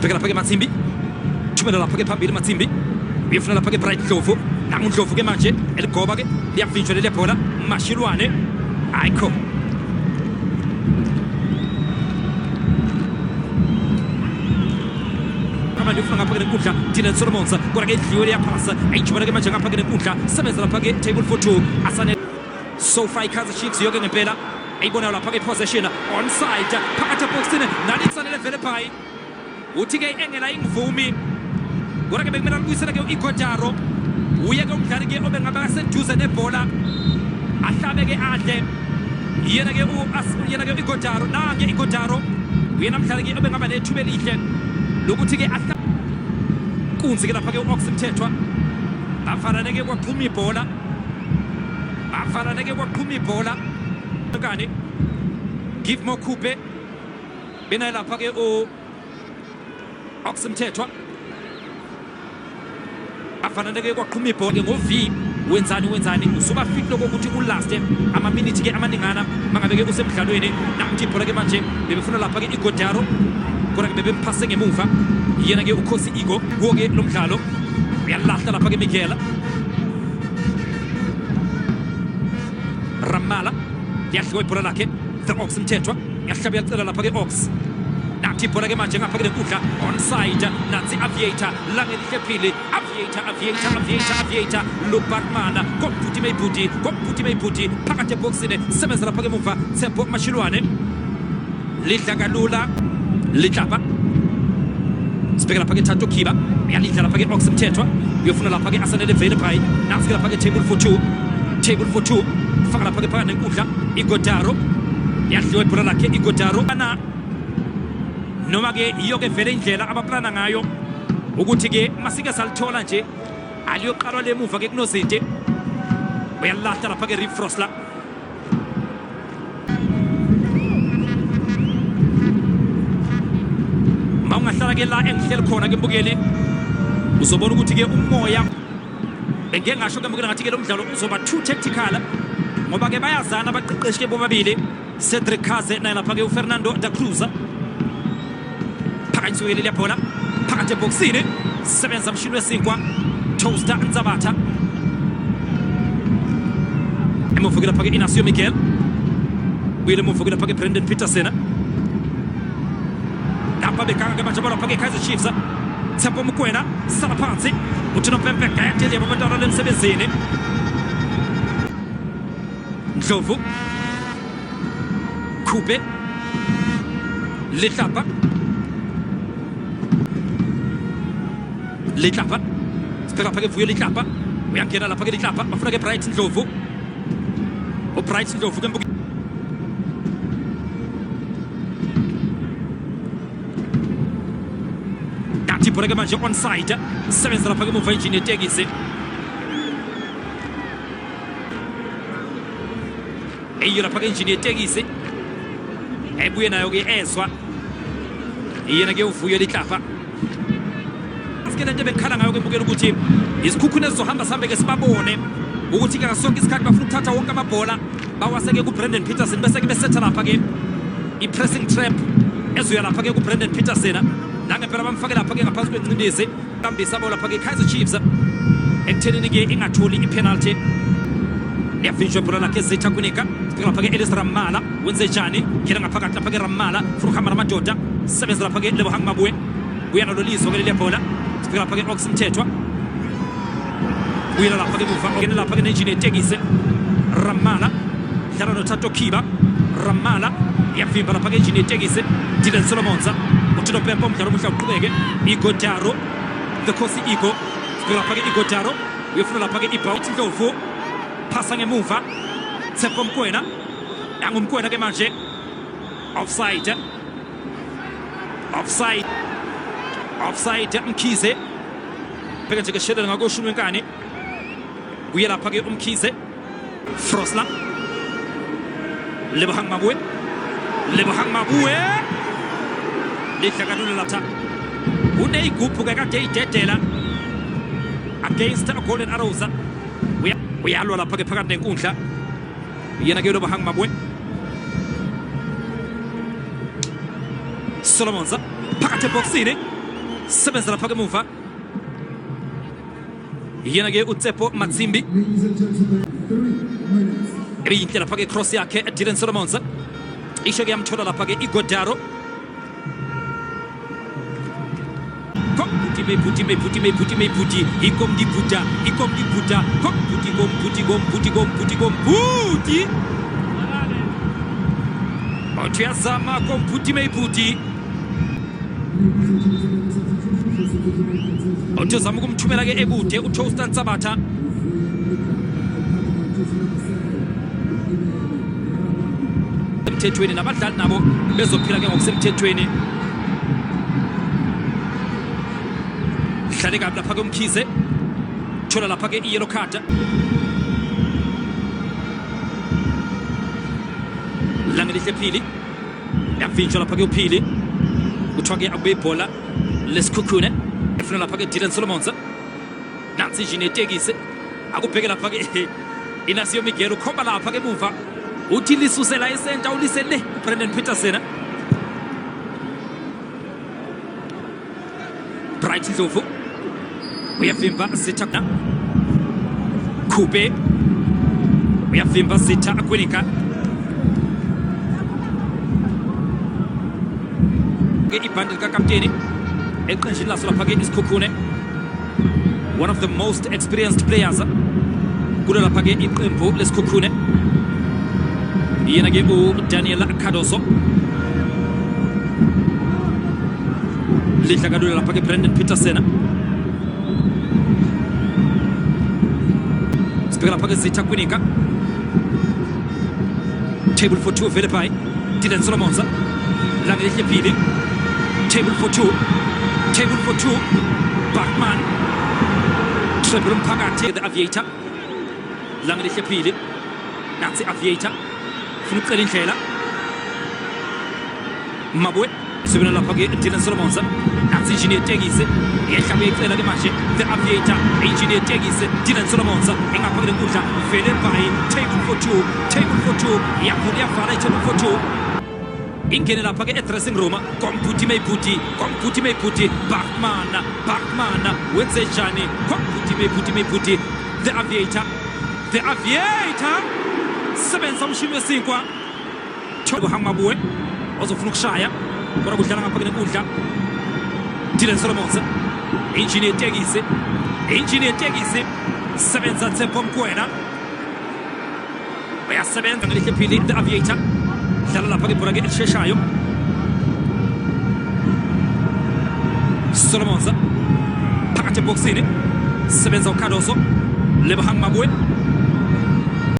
sibhekela lapha ke Matsimbi thumela lapha ke phambili Matsimbi uyefuna lapha ke Bright Ndlovu nangu Ndlovu ke manje eligoba ke liyavinjwa leli bhola Mashilwane ayikho ufuna ngapha ke Nkundla Dylan Solomons kodwa ke idliwe liyaphasa ayijubana ke manje ngapha ke Nkundla sebenza lapha ke table for 2 asane so far Kaizer Chiefs yoke ngempela ayibona lapha ke possession onside phakathi boxini nalitsanele vele phayi uthi ke engela ingivumi kodwa ke bekumele ukuyisela ke iGodaro uye ke umdlali ke obengaba seduze nebhola ahlabe ke adle yena ke iGodaro nange iGodaro uyena umdlali ke obengaba nethuba elihle lokuthi ke kunzi ke lapha ke uOx Mthethwa bafanele ke kwaqhuma ibhola kani give more Coupe bena lapha ke uOx Mthethwa bafanele ke kwaqhuma ibhola ke ngoV wenzani usuba fit lokuthi ulast ama-minute ke amaningana mangabe ke usemdlalweni namthi ibhola ke manje bebefuna lapha ke iGodaro kodwa ke bebemphase ngemuva yena ke uKhosi Igo kuke lo mdlalo uyalahla lapha ke Miguel Ramala yahliwa ibhola lakhe the Ox Mthethwa yahlaba yacela lapha ke Ox nathi ibhola ke manje ngapha ke Nkundla onside nansi Aviator langelihle phili Aviator Lubakmana komputi mayibhuti phakathi eboxini sebenza lapha ke muva Tshepo Mashilwane lidla kalula litlapa sibheka lapha ke Thato Khiba uyalidla lapha ke Ox Mthethwa uyofuna lapha ke asanele vele phayi nansi lapha ke table for 2 faka lapha ke phakathi neNkundla iGodaro yadliwa ibhola lakhe iGodaro ana noma ke iyo ke vele indlela abaplana ngayo ukuthi ke masike salithola nje aliyoqalwa lemuva ke kunozinti uyalahla lapha ke Rick Frosler ungahlala ke la engihleli khona ke mbukeli uzobona ukuthi ke umoya bengeke ngasho ke mbukeli ngathi ke lo mdlalo uzoba too tactical ngoba ke bayazana abaqeqeshi ke bobabili Cedric Kaze naye lapha ke uFernando da Cruz phakathi kweli lebhola phakathi eboxini sebenza mshini wesinkwa Toaster Nzabatha emuvuke lapha ke Inacio Miguel uyile muvuke lapha ke Brendan Peterson lapha bekanga ke manje lapha ke Kaizer Chiefs Tshepo Mokoena sala phansi uthi noPempe kayathe yabatara lemsebenzini Ndlovu Coupe Letlapa sibheka lapha ke Vuyo Letlapa uyangena lapha ke Letlapa bafuna ke Bright Ndlovu uBright Ndlovu ke mbuki ibhola ke manje onside sebenza lapha ke muva Engineer Tegisi eyo lapha ke Engineer Tegisi ebuye nayo ke ezwa yena ke uVuyo Letlapa asikele nje bekhala ngayo ke mbukela ukuthi isikhukhune sizohamba sihambe ke sibabone ukuthi ke ngasonke isikhathi bafuna ukuthatha wonke amabhola bawaseke kuBrendan Peterson bese ke besetha lapha ke i-pressing trap ezoya lapha ke kuBrendan Peterson nangempela bamfake lapha ke ngaphansi kwencindezi bambisa bola lapha ke Kaizer Chiefs ekuthenini ke ingatholi ipenalty yavinjwa ibhola lakhe Zitha Kunika lapha ke Ellis Ramala wenze njani khela ngaphakathi lapha ke Ramala futhi ukhamba namadoda sebenza lapha ke Lebohang Mabue uyana lo lizo ke leli bhola sibheka lapha ke Ox Mthethwa uyela lapha ke muva ngene lapha ke Engineer Tegisi Ramala dlala no Thato Khiba Ramala yavimba lapha ke Engineer Tegisi Dylan Solomons uthi noPempe umdlalo omuhle uqhubeke iGodaro the Khosi Igo sibheka lapha ke iGodaro uyofuna lapha ke iBright Ndlovu phasa ngemuva Tshepo Mokoena Mokoena ke manje offside Mkhize bheka nje ke shedela ngakoshumi wenkani uye lapha ke uMkhize Frosler Lebohang Mabue lihlakalula lapha uneyigubhu ke kade idedela against Golden Arrows uyalwa lapha ke phakathi nenkundla yena ke Lebohang Mabue Solomons phakathi eboxini sebenza lapha kemuva yena-ke uTsepo Matsimbi ebiyinhle lapha-ke cross yakhe Dylan Solomons isho-ke yamthola lapha-ke iGodaro Puti ikomdibuta komputi otuyazama komputi otuzama ukumthumela-ke ekude uToaster Nsabatha emthethweni nabadlali nabo bezophila-ke ngokusemthethweni hlale kabi lapha komkhize thola lapha-ke i-yellow card langelihle Phili yavinjwa lapha-ke uPhili kuthiwa-ke akube ibhola lesikhukhune efuna lapha-ke Dylan Solomons nansi injini yetekisi akubheke lapha-ke Inacio Miguel ukhomba lapha-ke emuva uthi lisusela esenta ulise le Brendan Petersen Bright Ndlovu uyavimba Zitha Khube uyavimba Zitha Akwenika ibhande likakapteni eqenjini laso lapha-ke isikhukhune one of the most experienced players kulo lapha-ke iqembu lesikhukhune yena-ke uDaniel Cardoso lidla kalula lapha-ke Brendan Petersen sibheka lapha-ke Zitha Akwenika table for two vele phayi Dylan Solomons langelihle Phili table for two Bachman treble umphakathi the Aviator langelihle Phili nansi Aviator funa ukucela indlela Mabwe sibona lapha-ke Dylan Solomons nansi injini yetekisi yehlabe icela-ke manje the Aviator injini yetekisi Dylan Solomons engaphakele nkundla vele bhayi table for two yavala i-table for two ingene lapha-ke e-dressing room komputi Mayputi Bachman wenze njani komputi Mayputi the Aviator sebenza umshini wesinkwa Mabwe ozofuna ukushaya kodwa kudlala ngapha nenkundla Dylan Solomons injini yetekisi sebenza Tsepo Mkwena uyasebenza ngelihle Phili the Aviator dlala lapha-ke ibhola-ke elisheshayo Solomons phakathi ebhokisini sebenza uCardoso Lebahang Mabwe